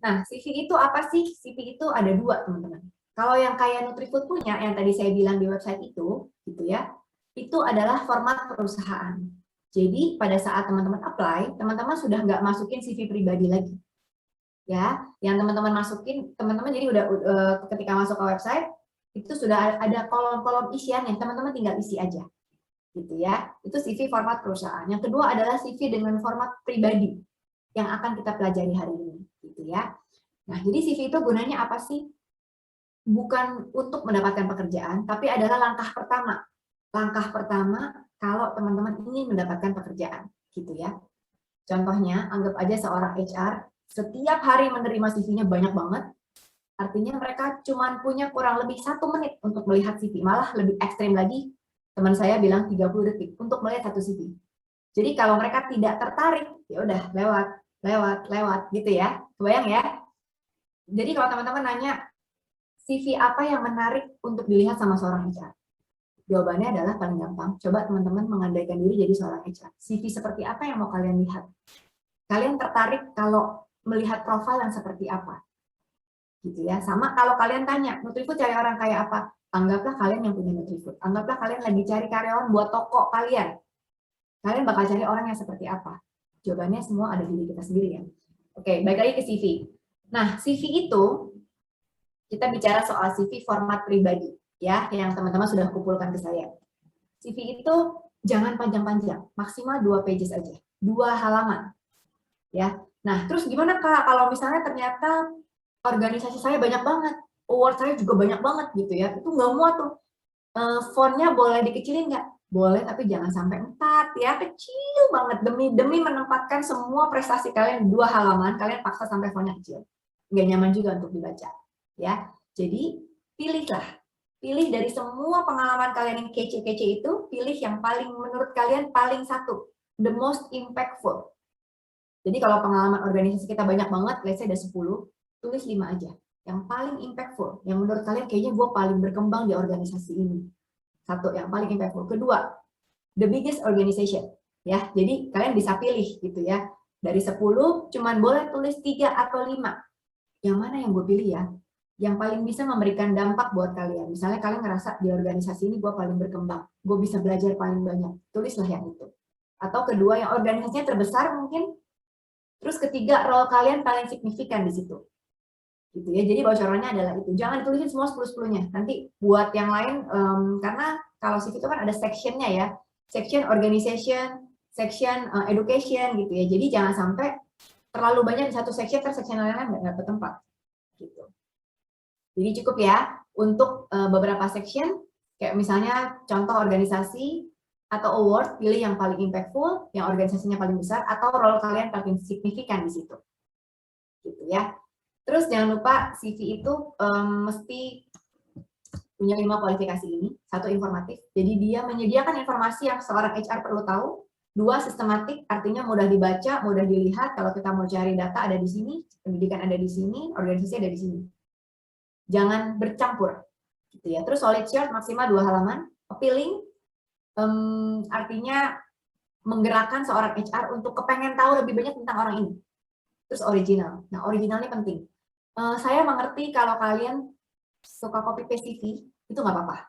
Nah, CV itu apa sih? CV itu ada dua, teman-teman. Kalau yang kayak Nutrifood punya, yang tadi saya bilang di website itu, gitu ya, itu adalah format perusahaan. Jadi pada saat teman-teman apply, teman-teman sudah nggak masukin CV pribadi lagi. Ya, yang teman-teman masukin, teman-teman jadi udah ketika masuk ke website, itu sudah ada kolom-kolom isian yang teman-teman tinggal isi aja. Gitu ya. Itu CV format perusahaan. Yang kedua adalah CV dengan format pribadi yang akan kita pelajari hari ini, gitu ya. Nah, jadi CV itu gunanya apa sih? Bukan untuk mendapatkan pekerjaan, tapi adalah langkah pertama. Langkah pertama kalau teman-teman ingin mendapatkan pekerjaan, gitu ya. Contohnya, anggap aja seorang HR setiap hari menerima CV-nya banyak banget, artinya mereka cuma punya kurang lebih 1 menit untuk melihat CV. Malah lebih ekstrim lagi, teman saya bilang 30 detik untuk melihat satu CV. Jadi kalau mereka tidak tertarik, ya udah lewat gitu ya. Kebayang ya? Jadi kalau teman-teman nanya, CV apa yang menarik untuk dilihat sama seorang HR? Jawabannya adalah paling gampang. Coba teman-teman mengandaikan diri jadi seorang HR. CV seperti apa yang mau kalian lihat? Kalian tertarik kalau melihat profil yang seperti apa? Gitu ya. Sama kalau kalian tanya, Nutrifood cari orang kayak apa? Anggaplah kalian yang punya Nutrifood. Anggaplah kalian lagi cari karyawan buat toko kalian. Kalian bakal cari orang yang seperti apa? Jawabannya semua ada di diri kita sendiri ya. Oke, balik lagi ke CV. Nah, CV itu kita bicara soal CV format pribadi ya, yang teman-teman sudah kumpulkan ke saya. CV itu jangan panjang-panjang, maksimal 2 pages aja, 2 halaman. Ya. Nah, terus gimana Kak kalau misalnya ternyata organisasi saya banyak banget, award saya juga banyak banget gitu ya, itu nggak muat tuh. Fontnya boleh dikecilin nggak? Boleh, tapi jangan sampai 4 ya, kecil banget. Demi menempatkan semua prestasi kalian 2 halaman, kalian paksa sampai fontnya kecil. Nggak nyaman juga untuk dibaca. Ya, jadi pilih dari semua pengalaman kalian yang kece-kece itu, pilih yang paling menurut kalian paling satu, the most impactful. Jadi kalau pengalaman organisasi kita banyak banget, let's say ada 10, tulis 5 aja. Yang paling impactful, yang menurut kalian kayaknya gue paling berkembang di organisasi ini. Satu, yang paling impactful. Kedua, the biggest organization. Ya, jadi kalian bisa pilih gitu ya. Dari 10, cuman boleh tulis 3 atau 5. Yang mana yang gue pilih ya? Yang paling bisa memberikan dampak buat kalian. Misalnya kalian ngerasa di organisasi ini gue paling berkembang, gue bisa belajar paling banyak. Tulislah yang itu. Atau kedua, yang organisasinya terbesar mungkin. Terus ketiga, role kalian paling signifikan di situ. Gitu ya. Jadi bocorannya adalah itu. Jangan ditulisin semua 10-10-nya. Nanti buat yang lain, karena kalau CV itu kan ada section-nya ya. Section organization, section education gitu ya. Jadi jangan sampai terlalu banyak di satu section, terus section lainnya nggak dapat tempat. Gitu. Jadi cukup ya untuk beberapa section, kayak misalnya contoh organisasi atau award, pilih yang paling impactful, yang organisasinya paling besar, atau role kalian paling signifikan di situ. Gitu ya. Terus jangan lupa CV itu mesti punya 5 kualifikasi ini. Satu, informatif, jadi dia menyediakan informasi yang seorang HR perlu tahu. 2, sistematik, artinya mudah dibaca, mudah dilihat. Kalau kita mau cari data ada di sini, pendidikan ada di sini, organisasi ada di sini. Jangan bercampur. Gitu ya. Terus solid short, maksimal 2 halaman. Appealing, artinya menggerakkan seorang HR untuk kepengen tahu lebih banyak tentang orang ini. Terus original. Nah, original ini penting. Saya mengerti kalau kalian suka copy paste CV, itu nggak apa-apa.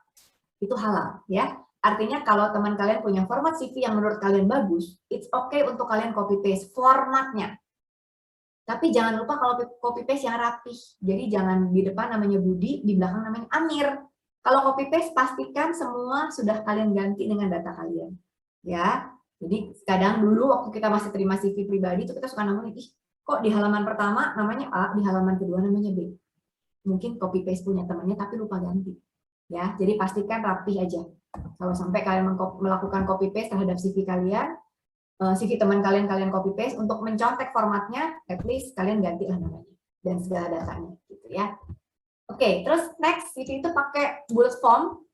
Itu halal, ya. Artinya kalau teman kalian punya format CV yang menurut kalian bagus, it's okay untuk kalian copy paste formatnya. Tapi jangan lupa kalau copy paste yang rapih. Jadi jangan di depan namanya Budi, di belakang namanya Amir. Kalau copy paste pastikan semua sudah kalian ganti dengan data kalian. Ya. Jadi kadang dulu waktu kita masih terima CV pribadi itu kita suka nemuin, ih kok di halaman pertama namanya A, di halaman kedua namanya B. Mungkin copy paste punya temannya tapi lupa ganti. Ya, jadi pastikan rapih aja. Kalau sampai kalian melakukan copy paste terhadap CV kalian, CV teman kalian copy paste untuk mencontek formatnya, at least kalian gantilah namanya dan segala datanya gitu ya. Oke, terus next CV itu pakai bullet form.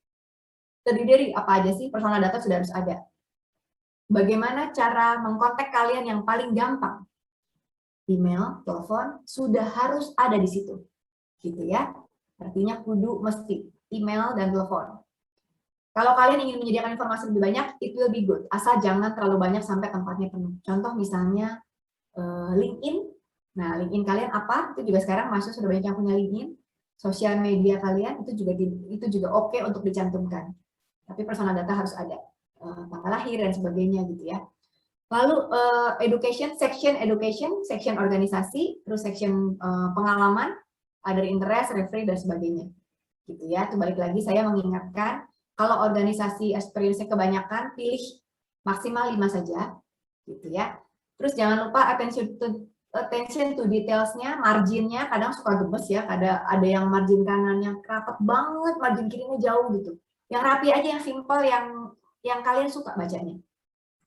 Terdiri dari apa aja sih? Personal data sudah harus ada. Bagaimana cara mengkontak kalian yang paling gampang? Email, telepon, sudah harus ada di situ. Gitu ya. Artinya kudu mesti email dan telepon. Kalau kalian ingin menyediakan informasi lebih banyak, it will be good. Asal jangan terlalu banyak sampai tempatnya penuh. Contoh misalnya LinkedIn, Nah, LinkedIn kalian apa? Itu juga sekarang mahasiswa sudah banyak yang punya LinkedIn. Sosial media kalian itu juga oke untuk dicantumkan. Tapi personal data harus ada, tanggal lahir dan sebagainya gitu ya. Lalu education, section organisasi, terus section pengalaman, other interest, referee dan sebagainya. Gitu ya. Itu balik lagi saya mengingatkan kalau organisasi experience-nya kebanyakan, pilih maksimal 5 saja gitu ya. Terus jangan lupa attention to details-nya, marginnya kadang suka gemes ya, ada yang margin kanannya rapat banget, margin kirinya jauh gitu. Yang rapi aja, yang simple, yang kalian suka bacanya.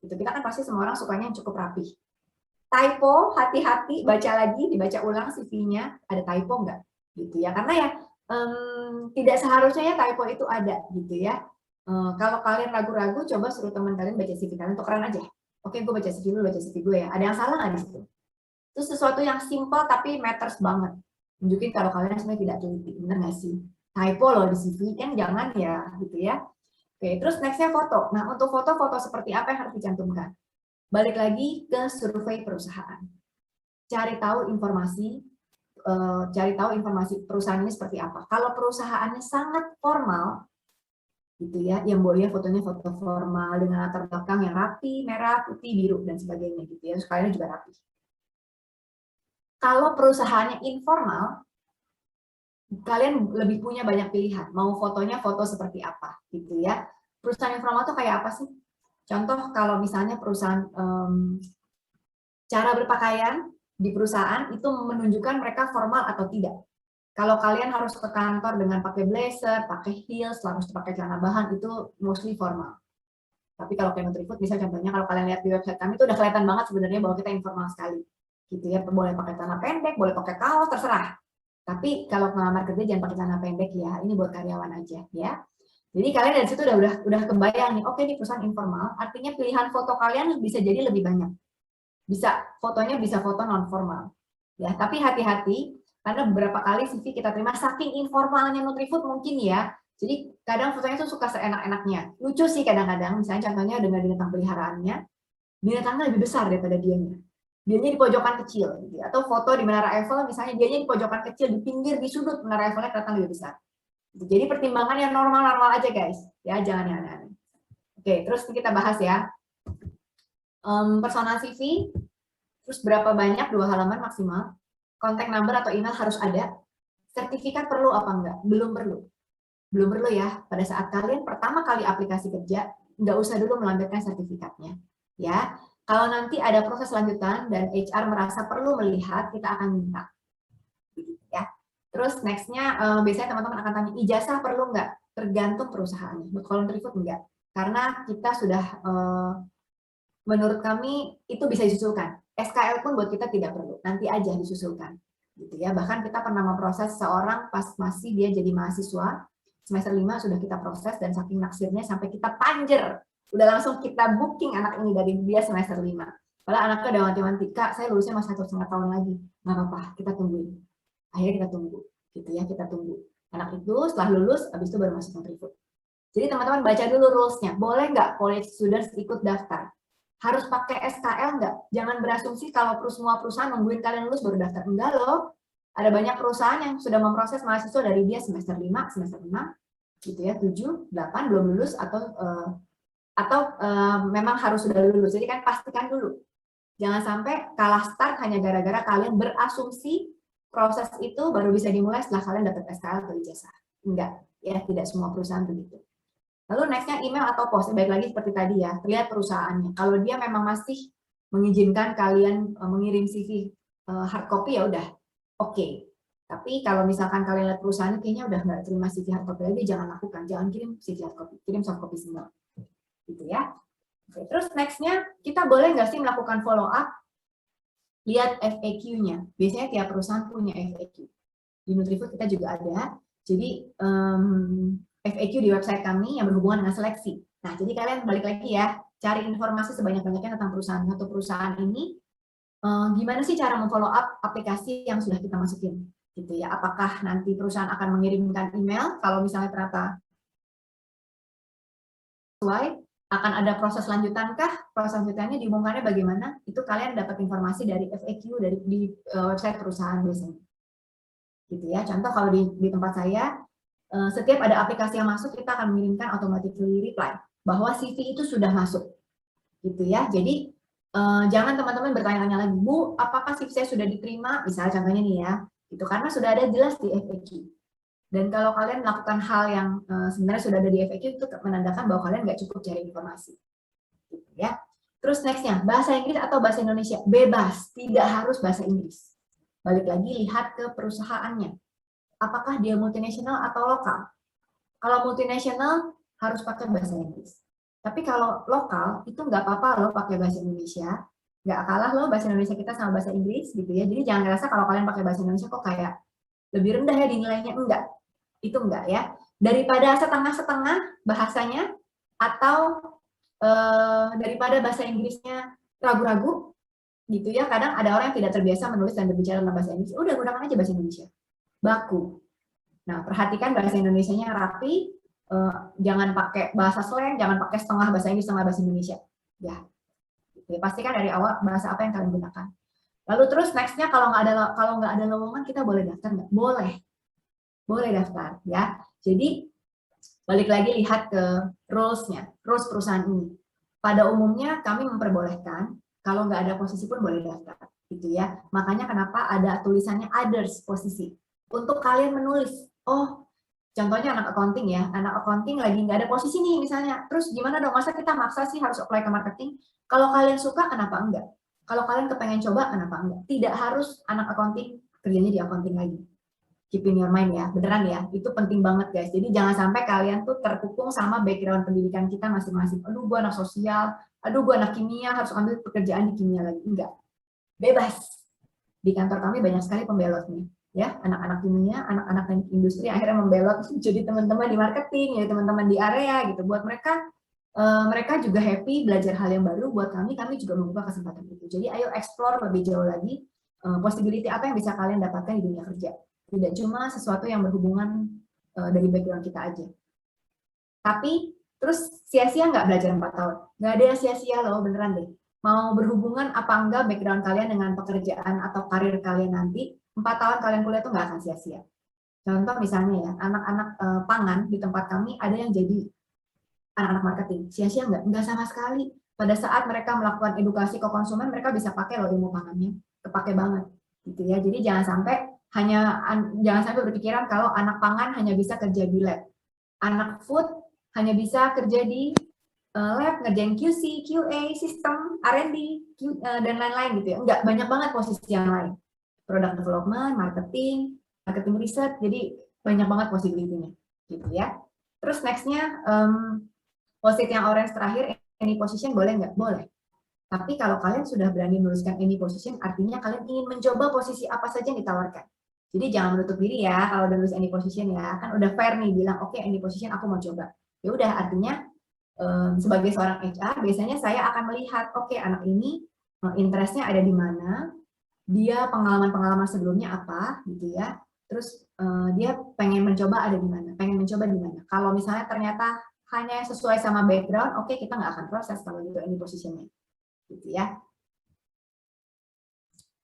Gitu. Kita kan pasti semua orang sukanya yang cukup rapi. Typo, hati-hati, baca lagi, dibaca ulang CV-nya, ada typo nggak? Gitu ya, karena ya tidak seharusnya ya typo itu ada gitu ya. Kalau kalian ragu-ragu, coba suruh teman kalian baca CV kalian, tukeran aja. Oke, gue baca CV dulu, baca CV gue ya. Ada yang salah nggak di situ? Itu sesuatu yang simple tapi matters banget. Tunjukin kalau kalian sebenarnya tidak teliti, bener nggak sih? Typo loh di CV, kan jangan ya, gitu ya. Oke, terus nextnya foto. Nah, untuk foto seperti apa yang harus dicantumkan? Balik lagi ke survei perusahaan. Cari tahu informasi perusahaan ini seperti apa. Kalau perusahaannya sangat formal, gitu ya, yang boleh fotonya foto formal dengan latar belakang yang rapi, merah, putih, biru dan sebagainya gitu ya. Sekalian juga rapi. Kalau perusahaannya informal, kalian lebih punya banyak pilihan. Mau fotonya foto seperti apa gitu ya. Perusahaan informal itu kayak apa sih? Contoh kalau misalnya perusahaan cara berpakaian di perusahaan itu menunjukkan mereka formal atau tidak. Kalau kalian harus ke kantor dengan pakai blazer, pakai heels, harus pakai celana bahan, itu mostly formal. Tapi kalau kayak Nutrifood, bisa contohnya kalau kalian lihat di website kami itu udah kelihatan banget sebenarnya bahwa kita informal sekali. Gitu ya, boleh pakai celana pendek, boleh pakai kaos, terserah. Tapi kalau ngelamar kerja jangan pakai celana pendek ya, ini buat karyawan aja ya. Jadi kalian dari situ udah kebayang nih, oke di perusahaan informal, artinya pilihan foto kalian bisa jadi lebih banyak. Fotonya bisa foto non formal. Ya, tapi hati-hati karena beberapa kali CV kita terima saking informalnya Nutrifood mungkin ya. Jadi kadang fotonya tuh suka seenak-enaknya. Lucu sih kadang-kadang, misalnya contohnya dengan binatang peliharaannya, binatangnya lebih besar daripada dianya. Dianya di pojokan kecil, gitu. Atau foto di Menara Eiffel, misalnya dianya di pojokan kecil, di pinggir, di sudut Menara Eiffelnya kelihatan lebih besar. Jadi pertimbangan yang normal-normal aja guys, ya jangan yang aneh-aneh. Oke, terus kita bahas ya. Personal CV, terus berapa banyak, 2 halaman maksimal. Kontak number atau email harus ada. Sertifikat perlu apa enggak? Belum perlu. Belum perlu ya. Pada saat kalian pertama kali aplikasi kerja, nggak usah dulu melampirkan sertifikatnya. Ya, kalau nanti ada proses lanjutan dan HR merasa perlu melihat, kita akan minta. Ya. Terus nextnya, biasanya teman-teman akan tanya, ijazah perlu nggak? Tergantung perusahaannya. Kalau Nutrifood enggak. Karena kita sudah, menurut kami itu bisa disusulkan. SKL pun buat kita tidak perlu, nanti aja disusulkan. Gitu ya. Bahkan kita pernah memproses seorang pas masih dia jadi mahasiswa, semester 5 sudah kita proses dan saking naksirnya sampai kita panjer. Udah langsung kita booking anak ini dari dia semester 5. Padahal anaknya udah wanti-wanti, Kak, saya lulusnya masih 1,5 tahun lagi. Nggak apa-apa, kita tungguin. Akhirnya kita tunggu. Gitu ya, kita tunggu. Anak itu setelah lulus, habis itu baru masuk Nutrifood. Jadi teman-teman baca dulu rules-nya. Boleh nggak college students ikut daftar? Harus pakai SKL nggak? Jangan berasumsi kalau semua perusahaan nungguin kalian lulus baru daftar. Enggak loh. Ada banyak perusahaan yang sudah memproses mahasiswa dari dia semester 5, semester 6, gitu ya, 7, 8 belum lulus atau memang harus sudah lulus. Jadi kan pastikan dulu. Jangan sampai kalah start hanya gara-gara kalian berasumsi proses itu baru bisa dimulai setelah kalian dapat SKL atau ijazah. Enggak, ya tidak semua perusahaan begitu. Lalu nextnya email atau post, baik lagi seperti tadi ya, lihat perusahaannya. Kalau dia memang masih mengizinkan kalian mengirim CV hard copy ya udah oke. Tapi kalau misalkan kalian lihat perusahaannya kayaknya udah nggak terima CV hard copy lagi, jangan lakukan, jangan kirim CV hard copy, kirim soft copy semua. Gitu ya. Oke, terus nextnya kita boleh nggak sih melakukan follow up? Lihat FAQ-nya. Biasanya tiap perusahaan punya FAQ. Di Nutrifood kita juga ada. Jadi FAQ di website kami yang berhubungan dengan seleksi. Nah, jadi kalian balik lagi ya, cari informasi sebanyak-banyaknya tentang perusahaan. Satu perusahaan ini, gimana sih cara memfollow up aplikasi yang sudah kita masukin? Gitu ya. Apakah nanti perusahaan akan mengirimkan email kalau misalnya ternyata sesuai? Akan ada proses lanjutankah? Proses lanjutannya diumumkannya bagaimana? Itu kalian dapat informasi dari FAQ di website perusahaan biasanya. Gitu ya. Contoh kalau di tempat saya, setiap ada aplikasi yang masuk, kita akan mengirimkan automatically reply bahwa CV itu sudah masuk. Gitu ya. Jadi jangan teman-teman bertanya-tanya lagi, Bu, apakah CV saya sudah diterima? Misalnya contohnya nih ya. Itu karena sudah ada jelas di FAQ. Dan kalau kalian melakukan hal yang sebenarnya sudah ada di FAQ, itu menandakan bahwa kalian nggak cukup cari informasi. Gitu ya. Terus nextnya, bahasa Inggris atau bahasa Indonesia? Bebas, tidak harus bahasa Inggris. Balik lagi, lihat ke perusahaannya. Apakah dia multinasional atau lokal? Kalau multinasional, harus pakai bahasa Inggris. Tapi kalau lokal, itu nggak apa-apa loh pakai bahasa Indonesia. Nggak kalah loh bahasa Indonesia kita sama bahasa Inggris, gitu ya. Jadi jangan ngerasa kalau kalian pakai bahasa Indonesia kok kayak lebih rendah ya dinilainya. Enggak. Itu enggak ya. Daripada setengah-setengah bahasanya, atau daripada bahasa Inggrisnya ragu-ragu, gitu ya. Kadang ada orang yang tidak terbiasa menulis dan berbicara dalam bahasa Inggris. Udah, gunakan aja bahasa Indonesia. Baku. Nah, perhatikan bahasa Indonesianya rapi, jangan pakai bahasa slang, jangan pakai setengah bahasa Inggris, setengah bahasa Indonesia. Ya, pastikan dari awal bahasa apa yang kalian gunakan. Lalu terus nextnya kalau nggak ada lowongan, kita boleh daftar nggak? Boleh daftar ya. Jadi balik lagi lihat ke rules-nya, rules perusahaan ini. Pada umumnya kami memperbolehkan kalau nggak ada posisi pun boleh daftar, gitu ya. Makanya kenapa ada tulisannya others posisi untuk kalian menulis. Oh, contohnya anak accounting ya, anak accounting lagi nggak ada posisi nih misalnya. Terus gimana dong, masa kita maksa sih harus apply ke marketing? Kalau kalian suka, kenapa enggak? Kalau kalian kepengen coba, kenapa enggak? Tidak harus anak accounting kerjanya di accounting lagi. Keep in your mind ya, beneran ya, itu penting banget guys. Jadi jangan sampai kalian tuh terkukung sama background pendidikan kita masing-masing. Aduh, gue anak sosial, aduh, gue anak kimia, harus ambil pekerjaan di kimia lagi. Enggak, bebas. Di kantor kami banyak sekali pembelotnya. Ya, anak-anak kimia, anak-anak teknik industri akhirnya membelot jadi teman-teman di marketing, ya teman-teman di area gitu. Buat mereka, mereka juga happy belajar hal yang baru. Buat kami juga membuka kesempatan itu. Jadi ayo explore lebih jauh lagi possibility apa yang bisa kalian dapatkan di dunia kerja. Tidak cuma sesuatu yang berhubungan dari background kita aja. Tapi terus sia-sia nggak belajar 4 tahun? Nggak ada yang sia-sia loh, beneran deh. Mau berhubungan apa enggak background kalian dengan pekerjaan atau karir kalian nanti, 4 tahun kalian kuliah itu nggak akan sia-sia. Contoh misalnya ya, anak-anak pangan di tempat kami ada yang jadi anak-anak marketing. Sia-sia nggak? Nggak sama sekali. Pada saat mereka melakukan edukasi ke konsumen, mereka bisa pakai loh ilmu pangannya. Kepake banget. Gitu ya. Jadi jangan sampai berpikiran kalau anak pangan hanya bisa kerja di lab. Anak food hanya bisa kerja di lab, ngerjain QC, QA, sistem, R&D, dan lain-lain gitu ya. Enggak, banyak banget posisi yang lain. Product development, marketing research, jadi banyak banget possibility-nya. Gitu ya. Terus next-nya, post-it yang orange terakhir, any position boleh nggak? Boleh. Tapi kalau kalian sudah berani menuliskan any position, artinya kalian ingin mencoba posisi apa saja yang ditawarkan. Jadi jangan menutup diri ya kalau udah nulis any position ya. Kan udah fair nih bilang, oke, any position aku mau coba. Ya udah, artinya sebagai seorang HR, biasanya saya akan melihat, oke, anak ini interest-nya ada di mana, dia pengalaman-pengalaman sebelumnya apa, gitu ya. Terus dia pengen mencoba ada di mana, pengen mencoba di mana. Kalau misalnya ternyata hanya sesuai sama background, oke, kita nggak akan proses kalau gitu any position-nya. Gitu ya.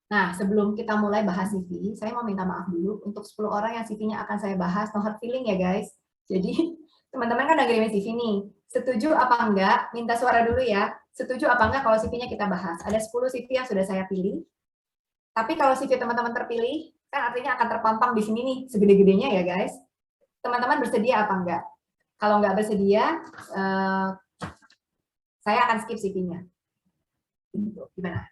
Nah, sebelum kita mulai bahas CV, saya mau minta maaf dulu untuk 10 orang yang CV-nya akan saya bahas, no hard feeling ya guys. Jadi, teman-teman kan udah ngirimin CV nih. Setuju apa enggak? Minta suara dulu ya. Setuju apa enggak kalau CV-nya kita bahas? Ada 10 CV yang sudah saya pilih. Tapi kalau CV teman-teman terpilih, kan artinya akan terpampang di sini nih, segede-gedenya ya guys. Teman-teman bersedia apa enggak? Kalau enggak bersedia, saya akan skip CV-nya. Gimana?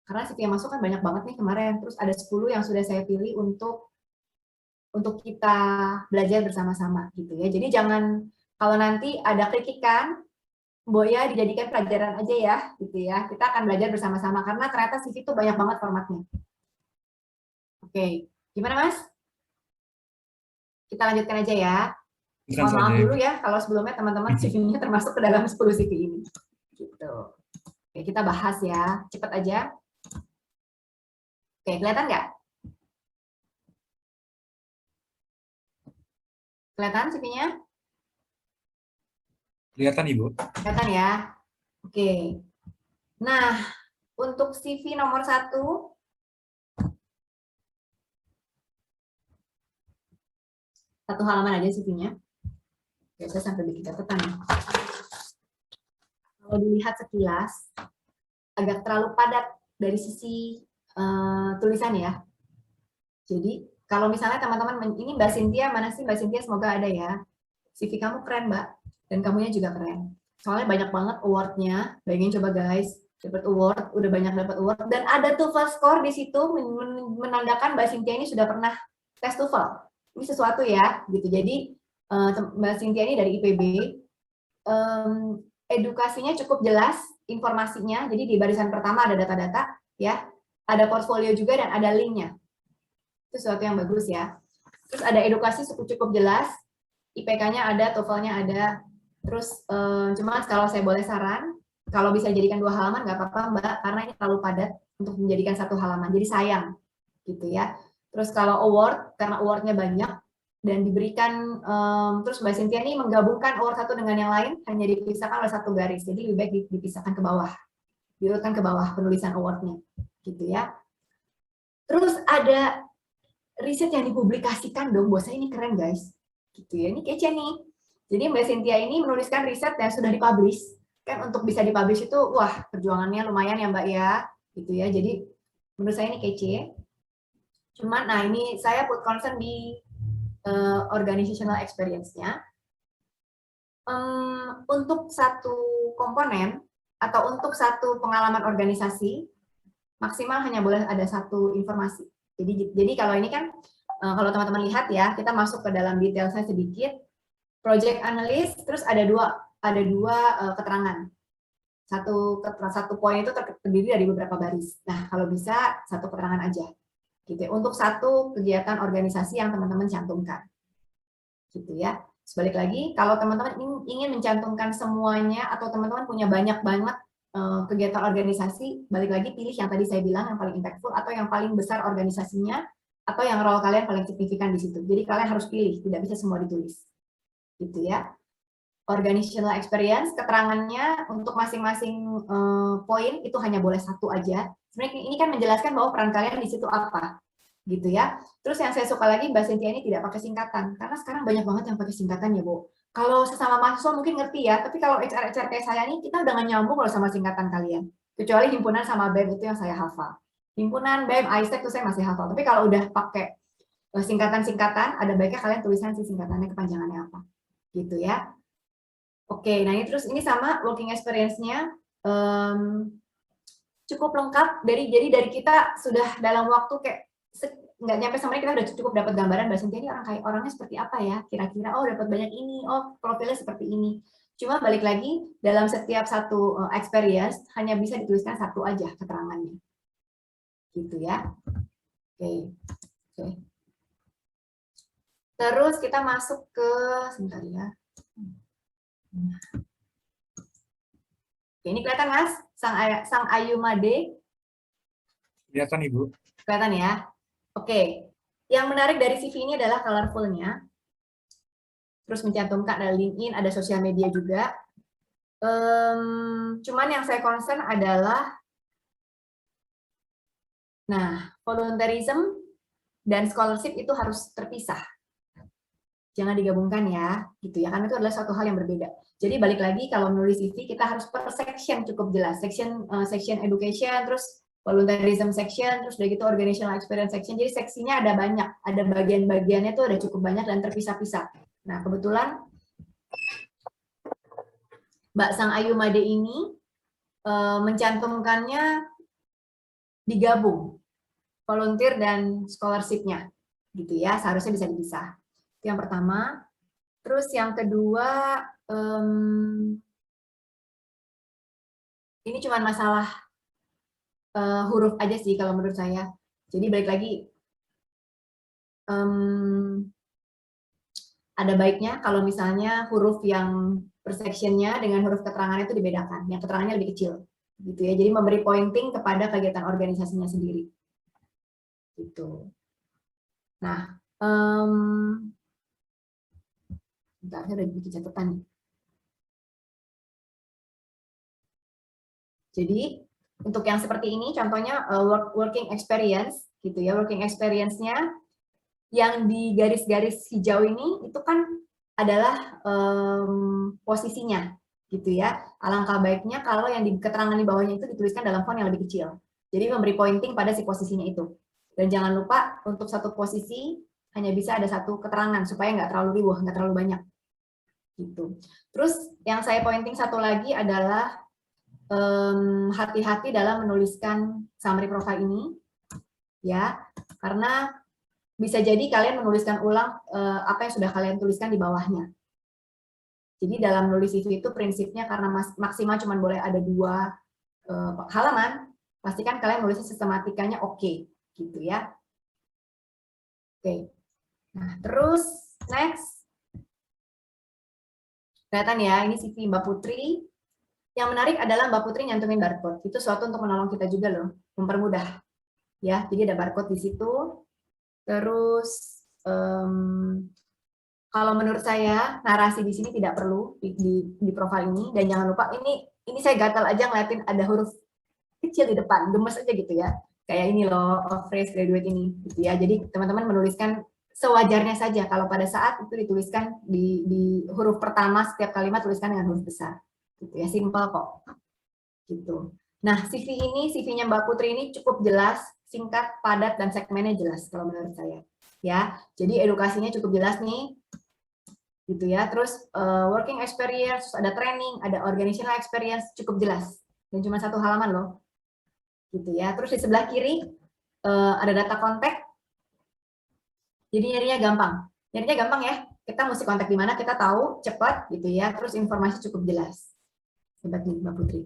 Karena CV yang masuk kan banyak banget nih kemarin. Terus ada 10 yang sudah saya pilih untuk kita belajar bersama-sama gitu ya. Jadi jangan, kalau nanti ada kritikan, Boya dijadikan pelajaran aja ya gitu ya. Kita akan belajar bersama-sama karena ternyata CV itu banyak banget formatnya. Oke, gimana Mas? Kita lanjutkan aja ya. Mohon maaf dulu ya kalau sebelumnya teman-teman CV-nya termasuk ke dalam 10 CV ini. Gitu. Oke, kita bahas ya. Cepat aja. Oke, kelihatan nggak? Kelihatan CV-nya? Kelihatan, Ibu. Kelihatan ya? Oke. Nah, untuk CV nomor 1, satu halaman aja CV-nya. Biasa sampai bikin catatan. Kalau dilihat sekilas, agak terlalu padat dari sisi tulisan ya. Jadi, kalau misalnya teman-teman, ini Mbak Cynthia, mana sih Mbak Cynthia? Semoga ada ya. CV kamu keren, Mbak. Dan kamunya juga keren. Soalnya banyak banget award-nya. Bayangin coba guys, dapat award, udah banyak dapat award. Dan ada TOEFL score di situ, menandakan Mbak Cynthia ini sudah pernah tes TOEFL. Ini sesuatu ya, gitu. Jadi, Mbak Cynthia ini dari IPB, edukasinya cukup jelas, informasinya. Jadi di barisan pertama ada data-data, ya, ada portfolio juga dan ada linknya. Itu sesuatu yang bagus ya. Terus ada edukasi cukup jelas, IPK-nya ada, TOEFL-nya ada. Terus cuma kalau saya boleh saran, kalau bisa dijadikan 2 halaman nggak apa-apa Mbak, karena ini terlalu padat untuk menjadikan 1 halaman. Jadi sayang, gitu ya. Terus kalau award, karena award-nya banyak dan diberikan, terus Mbak Cynthia ini menggabungkan award satu dengan yang lain, hanya dipisahkan oleh 1 garis. Jadi lebih baik dipisahkan ke bawah, diurutkan ke bawah penulisan award-nya, gitu ya. Terus ada riset yang dipublikasikan dong, buat saya ini keren guys, gitu ya, ini kece nih. Jadi Mbak Cynthia ini menuliskan riset yang sudah dipublish, kan untuk bisa dipublish itu, wah perjuangannya lumayan ya Mbak ya, gitu ya. Jadi menurut saya ini kece. Cuman, nah ini saya put concern di organizational experience-nya. Untuk satu komponen atau untuk satu pengalaman organisasi, maksimal hanya boleh ada 1 informasi. Jadi kalau ini kan, kalau teman-teman lihat ya, kita masuk ke dalam detailnya sedikit. Project analyst, terus ada dua keterangan. Satu poin itu terdiri dari beberapa baris. Nah, kalau bisa 1 keterangan aja, gitu ya, untuk 1 kegiatan organisasi yang teman-teman cantumkan, gitu ya. Sebalik lagi, kalau teman-teman ingin mencantumkan semuanya atau teman-teman punya banyak banget kegiatan organisasi, balik lagi pilih yang tadi saya bilang yang paling impactful atau yang paling besar organisasinya atau yang role kalian paling signifikan di situ. Jadi kalian harus pilih, tidak bisa semua ditulis, gitu ya. Organizational experience, keterangannya untuk masing-masing poin itu hanya boleh 1 aja. Sebenarnya ini kan menjelaskan bahwa peran kalian di situ apa, gitu ya. Terus yang saya suka lagi, Mbak Cynthia ini tidak pakai singkatan, karena sekarang banyak banget yang pakai singkatan ya, Bu. Kalau sesama mahasiswa mungkin ngerti ya, tapi kalau HR kayak saya nih, kita udah nggak nyambung kalau sama singkatan kalian. Kecuali himpunan sama BEM itu yang saya hafal. Himpunan, BEM, ISEC itu saya masih hafal. Tapi kalau udah pakai singkatan-singkatan, ada baiknya kalian tulisan sih singkatannya kepanjangannya apa. Gitu ya. Oke, nah ini terus ini sama working experience-nya cukup lengkap. Jadi dari kita sudah dalam waktu kayak nggak nyampe sama kita udah cukup dapat gambaran Mbak Cynthia ini orangnya seperti apa ya, kira-kira oh dapat banyak ini, oh profilnya seperti ini. Cuma balik lagi dalam setiap 1 experience hanya bisa dituliskan 1 aja keterangannya, gitu ya. Oke. Terus kita masuk ke sebentar ya. Ini kelihatan Mas, Sang Ayu Made. Kelihatan, Ibu. Kelihatan ya. Oke. Yang menarik dari CV ini adalah colorful-nya. Terus mencantumkan ada LinkedIn, ada sosial media juga. Cuman yang saya concern adalah, nah, volunteerism dan scholarship itu harus terpisah. Jangan digabungkan ya, gitu ya, karena itu adalah satu hal yang berbeda. Jadi balik lagi kalau menulis CV kita harus per section cukup jelas. Section education, terus volunteerism section, terus udah gitu organizational experience section. Jadi seksinya ada banyak, ada bagian-bagiannya tuh ada cukup banyak dan terpisah-pisah. Nah, kebetulan Mbak Sang Ayu Made ini mencantumkannya digabung volunteer dan scholarship-nya, gitu ya, seharusnya bisa dipisah. Yang pertama. Terus yang kedua, ini cuma masalah huruf aja sih kalau menurut saya. Jadi balik lagi, ada baiknya kalau misalnya huruf yang per section-nya dengan huruf keterangannya itu dibedakan. Yang keterangannya lebih kecil, gitu ya. Jadi memberi pointing kepada kegiatan organisasinya sendiri, gitu. Nah, bentar, saya udah bikin catatan nih. Jadi untuk yang seperti ini contohnya working experience gitu ya, working experience-nya yang di garis-garis hijau ini itu kan adalah posisinya gitu ya. Alangkah baiknya kalau yang di keterangan di bawahnya itu dituliskan dalam font yang lebih kecil. Jadi memberi pointing pada si posisinya itu. Dan jangan lupa untuk satu posisi hanya bisa ada satu keterangan supaya nggak terlalu riuh, nggak terlalu banyak. Gitu. Terus yang saya pointing satu lagi adalah hati-hati dalam menuliskan summary profile ini, ya, karena bisa jadi kalian menuliskan ulang apa yang sudah kalian tuliskan di bawahnya. Jadi dalam menulis CV itu prinsipnya karena maksimal cuma boleh ada 2 halaman, pastikan kalian menulisnya sistematikanya oke, gitu ya. Oke. Nah, terus next. Kelihatan ya, ini CV Mbak Putri. Yang menarik adalah Mbak Putri nyantumin barcode. Itu suatu untuk menolong kita juga loh, mempermudah. Ya, jadi ada barcode di situ. Terus kalau menurut saya narasi di sini tidak perlu di profil ini, dan jangan lupa ini saya gatal aja ngeliatin ada huruf kecil di depan, gemes aja gitu ya. Kayak ini loh, fresh graduate ini gitu ya. Jadi teman-teman menuliskan sewajarnya saja. Kalau pada saat itu dituliskan di huruf pertama setiap kalimat tuliskan dengan huruf besar. Gitu ya, simple kok. Gitu. Nah, CV-nya Mbak Putri ini cukup jelas, singkat, padat, dan segmennya jelas kalau menurut saya. Ya, jadi edukasinya cukup jelas nih. Gitu ya. Terus working experience, ada training, ada organizational experience, cukup jelas. Dan cuma 1 halaman loh. Gitu ya. Terus di sebelah kiri ada data kontak. Jadi nyarinya gampang. Nyarinya gampang ya. Kita mesti kontak di mana, kita tahu, cepat gitu ya. Terus informasi cukup jelas. Hebat nih Mbak Putri.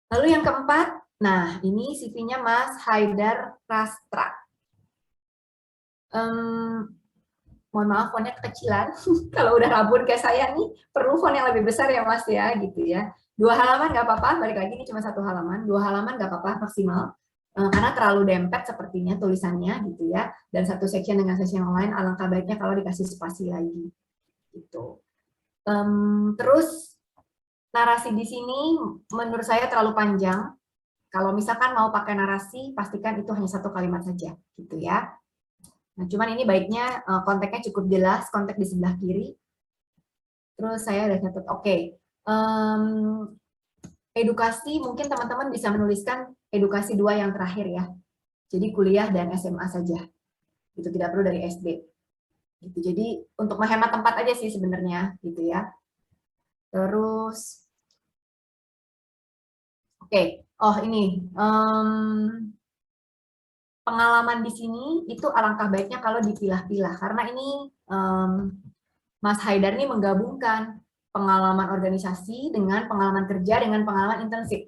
Lalu yang keempat, nah ini CV-nya Mas Haidar Rastra. Mohon maaf fontnya kekecilan. Kalau udah rabun kayak saya nih, perlu font yang lebih besar ya Mas ya, gitu ya. 2 halaman nggak apa-apa, balik lagi ini cuma 1 halaman. 2 halaman nggak apa-apa maksimal. Karena terlalu dempet sepertinya tulisannya gitu ya, dan satu section dengan section yang lain, alangkah baiknya kalau dikasih spasi lagi gitu. Terus narasi di sini menurut saya terlalu panjang. Kalau misalkan mau pakai narasi, pastikan itu hanya 1 kalimat saja gitu ya. Nah, cuman ini baiknya konteksnya cukup jelas, konteks di sebelah kiri. Terus saya udah catat, oke. Edukasi, mungkin teman-teman bisa menuliskan edukasi 2 yang terakhir ya. Jadi kuliah dan SMA saja. Itu tidak perlu dari SD. Gitu. Jadi untuk menghemat tempat aja sih sebenarnya gitu ya. Terus oke. Oh ini pengalaman di sini itu alangkah baiknya kalau dipilah-pilah karena ini Mas Haidar ini menggabungkan pengalaman organisasi dengan pengalaman kerja dengan pengalaman internship.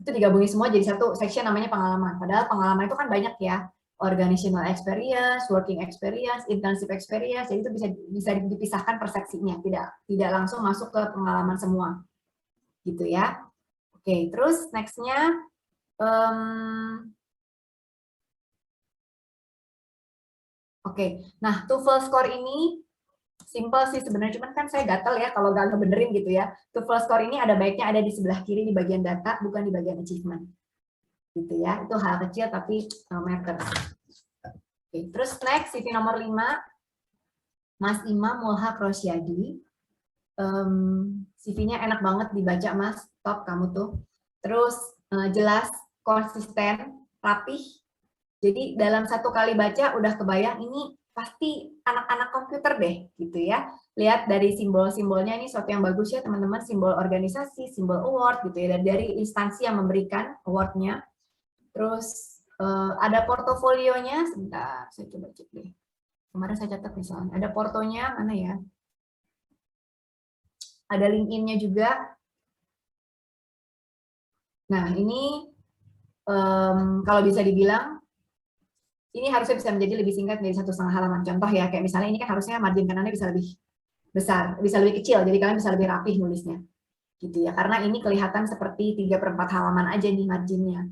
Itu digabungin semua jadi satu section namanya pengalaman. Padahal pengalaman itu kan banyak ya, organizational experience, working experience, internship experience. Jadi itu bisa dipisahkan persepsinya, tidak langsung masuk ke pengalaman semua, gitu ya. Oke, terus next-nya nah TOEFL score ini simple sih sebenarnya, cuman kan saya gatel ya kalau nggak ngebenerin gitu ya. TOEFL score ini ada baiknya ada di sebelah kiri di bagian data, bukan di bagian achievement. Gitu ya, itu hal kecil tapi matter. Oke, terus next, CV nomor 5, Mas Imam Mulhak Rosyadi. CV-nya enak banget dibaca Mas, top kamu tuh. Terus jelas, konsisten, rapih. Jadi dalam 1 kali baca udah kebayang ini pasti anak-anak komputer deh gitu ya. Lihat dari simbol-simbolnya ini suatu yang bagus ya teman-teman, simbol organisasi, simbol award gitu ya, dan dari instansi yang memberikan awardnya. Terus ada portofolionya, sebentar saya coba cek deh. Kemarin saya catat misalnya, ada portonya mana ya? Ada LinkedIn-nya juga. Nah ini kalau bisa dibilang ini harusnya bisa menjadi lebih singkat dari 1,5 halaman. Contoh ya, kayak misalnya ini kan harusnya margin kanannya bisa lebih besar, bisa lebih kecil, jadi kalian bisa lebih rapih nulisnya. Gitu ya, karena ini kelihatan seperti 3/4 halaman aja nih marginnya.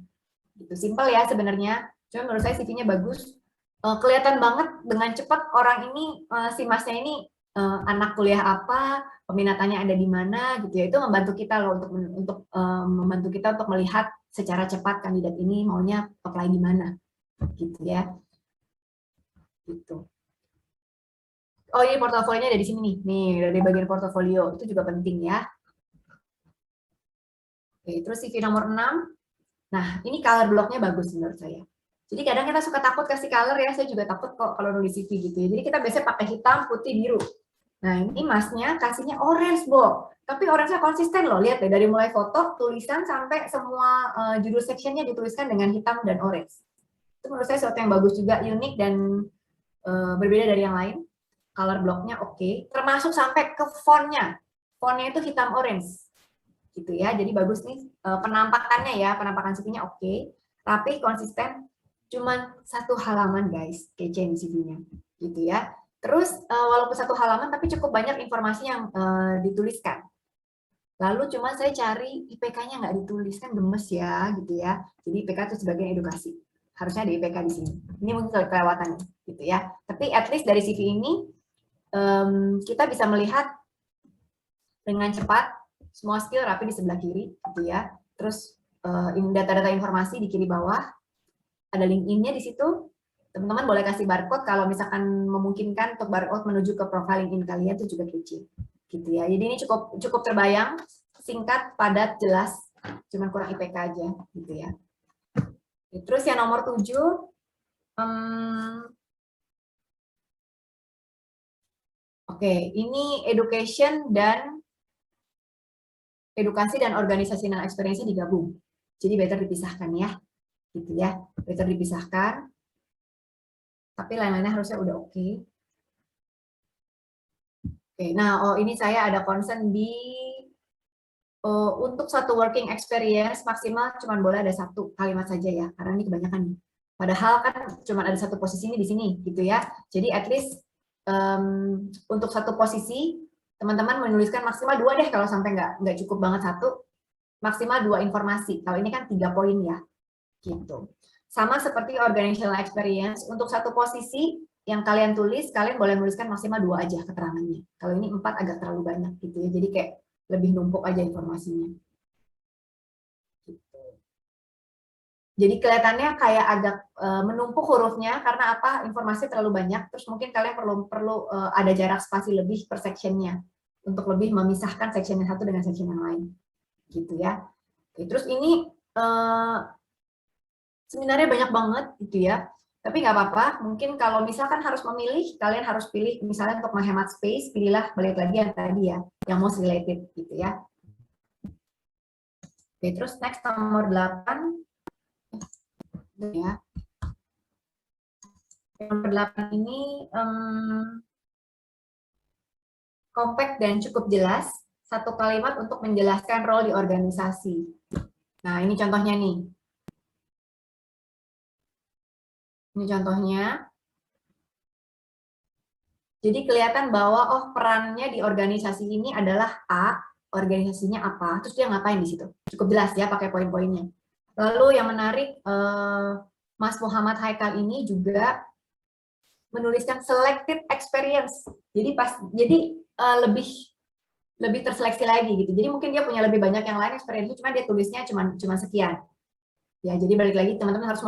Gitu, simple ya sebenarnya. Cuma menurut saya CV-nya bagus. Kelihatan banget dengan cepat orang ini, si masnya ini anak kuliah apa, peminatannya ada di mana, gitu ya. Itu membantu kita loh membantu kita untuk melihat secara cepat kandidat ini maunya apply di mana, gitu ya. Gitu. Oh, ini portofolionya ada di sini nih. Nih, dari bagian portofolio. Itu juga penting ya. Oke, terus CV nomor 6. Nah, ini color blocknya bagus menurut saya. Jadi kadang kita suka takut kasih color ya, saya juga takut kok kalau nulis CV gitu ya. Jadi kita biasanya pakai hitam, putih, biru. Nah, ini masnya kasihnya orange, Bo. Tapi orange-nya konsisten loh, lihat deh. Dari mulai foto, tulisan, sampai semua judul sectionnya dituliskan dengan hitam dan orange. Itu menurut saya sesuatu yang bagus juga, unik, dan berbeda dari yang lain. Color blocknya oke. Termasuk sampai ke fontnya. Fontnya itu hitam orange. Gitu ya, jadi bagus nih penampakannya ya, penampakan CV-nya oke, rapi, konsisten, cuman 1 halaman guys, kece di CV-nya, gitu ya. Terus walaupun 1 halaman, tapi cukup banyak informasi yang dituliskan. Lalu cuma saya cari IPK-nya nggak ditulis, kan gemes ya, gitu ya. Jadi IPK itu sebagai edukasi, harusnya ada IPK di sini. Ini mungkin kelewatan, gitu ya. Tapi at least dari CV ini kita bisa melihat dengan cepat semua skill rapi di sebelah kiri, gitu ya. Terus data-data informasi di kiri bawah, ada LinkedIn-nya di situ. Teman-teman boleh kasih barcode kalau misalkan memungkinkan untuk barcode menuju ke profile LinkedIn kalian, itu juga kece, gitu ya. Jadi ini cukup terbayang, singkat, padat, jelas, cuman kurang IPK aja, gitu ya. Terus yang nomor 7, oke, ini edukasi dan organizational experience digabung. Jadi better dipisahkan ya, gitu ya. Better dipisahkan. Tapi lain-lainnya harusnya udah oke. Oke, nah ini saya ada concern untuk satu working experience maksimal cuma boleh ada 1 kalimat saja ya, karena ini kebanyakan nih. Padahal kan cuma ada 1 posisi ini di sini, gitu ya. Jadi at least untuk 1 posisi teman-teman menuliskan maksimal 2 deh, kalau sampai nggak cukup banget 1, maksimal 2 informasi. Kalau ini kan 3 poin ya, gitu. Sama seperti organizational experience, untuk 1 posisi yang kalian tulis, kalian boleh menuliskan maksimal 2 aja keterangannya. Kalau ini 4 agak terlalu banyak gitu ya, jadi kayak lebih numpuk aja informasinya. Gitu. Jadi kelihatannya kayak agak menumpuk hurufnya, karena apa? Informasi terlalu banyak, terus mungkin kalian perlu ada jarak spasi lebih per sectionnya, untuk lebih memisahkan section yang satu dengan section yang lain. Gitu ya. Oke, terus ini seminarnya banyak banget gitu ya, tapi nggak apa-apa. Mungkin kalau misalkan harus memilih, kalian harus pilih misalnya untuk menghemat space, pilihlah balik lagi yang tadi ya, yang most related gitu ya. Oke, terus next nomor 8 ya. Nomor 8 ini compact dan cukup jelas, 1 kalimat untuk menjelaskan role di organisasi. Nah, ini contohnya nih. Ini contohnya. Jadi kelihatan bahwa oh perannya di organisasi ini adalah A, organisasinya apa, terus dia ngapain di situ. Cukup jelas ya pakai poin-poinnya. Lalu yang menarik, Mas Muhammad Haikal ini juga menuliskan selected experience. Jadi lebih terseleksi lagi gitu. Jadi mungkin dia punya lebih banyak yang lain experience, cuma dia tulisnya cuma sekian. Ya, jadi balik lagi teman-teman harus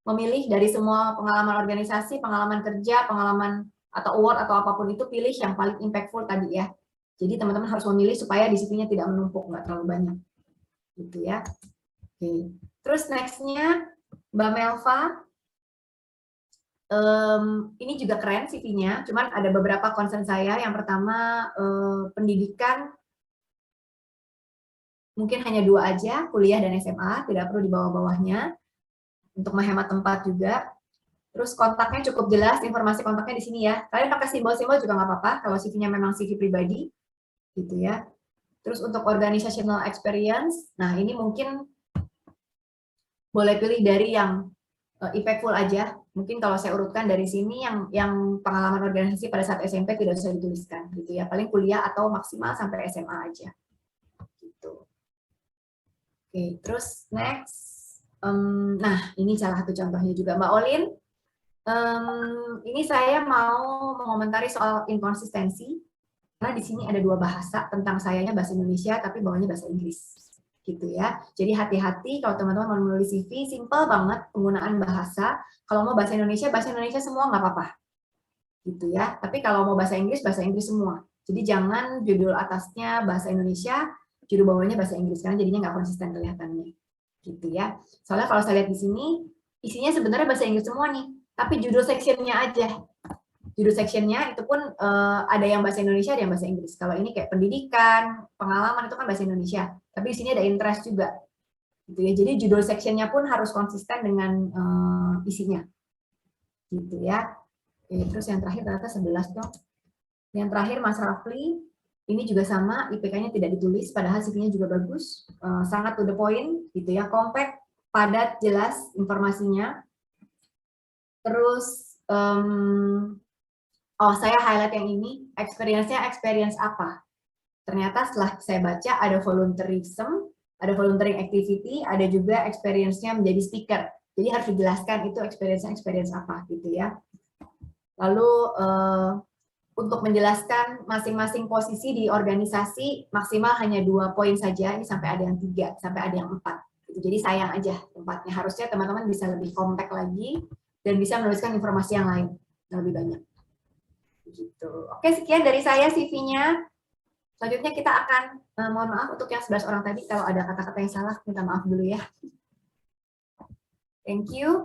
memilih dari semua pengalaman organisasi, pengalaman kerja, pengalaman atau award atau apapun itu, pilih yang paling impactful tadi ya. Jadi teman-teman harus memilih supaya di CV-nya tidak menumpuk, nggak terlalu banyak. Gitu ya. Oke. Terus next-nya Mbak Melva. Ini juga keren CV-nya, cuman ada beberapa concern saya. Yang pertama, pendidikan mungkin hanya 2 aja, kuliah dan SMA, tidak perlu di bawah-bawahnya, untuk menghemat tempat juga. Terus kontaknya cukup jelas, informasi kontaknya di sini ya. Kalian pakai simbol-simbol juga nggak apa-apa, kalau CV-nya memang CV pribadi, gitu ya. Terus untuk organizational experience, nah ini mungkin boleh pilih dari yang impactful aja. Mungkin kalau saya urutkan dari sini, yang pengalaman organisasi pada saat SMP tidak usah dituliskan, gitu ya. Paling kuliah atau maksimal sampai SMA aja. Gitu. Oke, terus next. Nah, ini salah satu contohnya juga Mbak Olin. Ini saya mau mengomentari soal inkonsistensi, karena di sini ada dua bahasa, tentang sayanya bahasa Indonesia, tapi bawahnya bahasa Inggris. Gitu ya. Jadi hati-hati kalau teman-teman mau menulis CV, simple banget penggunaan bahasa. Kalau mau bahasa Indonesia semua nggak apa-apa. Gitu ya. Tapi kalau mau bahasa Inggris semua. Jadi jangan judul atasnya bahasa Indonesia, judul bawahnya bahasa Inggris, karena jadinya nggak konsisten kelihatannya. Gitu ya. Soalnya kalau saya lihat di sini, isinya sebenarnya bahasa Inggris semua nih, tapi judul sectionnya aja. Judul sectionnya itu pun ada yang bahasa Indonesia, ada yang bahasa Inggris. Kalau ini kayak pendidikan, pengalaman itu kan bahasa Indonesia, tapi di sini ada interest juga. Gitu ya. Jadi judul sectionnya pun harus konsisten dengan isinya. Gitu ya. Oke, terus yang terakhir ternyata 11 dong. Yang terakhir Mas Rafli, ini juga sama, IPK-nya tidak ditulis, padahal CV-nya juga bagus, sangat to the point, gitu ya, compact, padat, jelas informasinya. Terus, saya highlight yang ini, experience-nya experience apa? Ternyata setelah saya baca ada volunteerism, ada volunteering activity, ada juga experience-nya menjadi speaker. Jadi harus dijelaskan itu experience-nya experience apa, gitu ya. Lalu, untuk menjelaskan masing-masing posisi di organisasi maksimal hanya 2 poin saja, ini sampai ada yang 3, sampai ada yang 4. Jadi sayang aja tempatnya, harusnya teman-teman bisa lebih compact lagi dan bisa menuliskan informasi yang lain, yang lebih banyak. Gitu. Oke, sekian dari saya CV-nya. Selanjutnya kita akan, mohon maaf untuk yang 11 orang tadi, kalau ada kata-kata yang salah, minta maaf dulu ya. Thank you.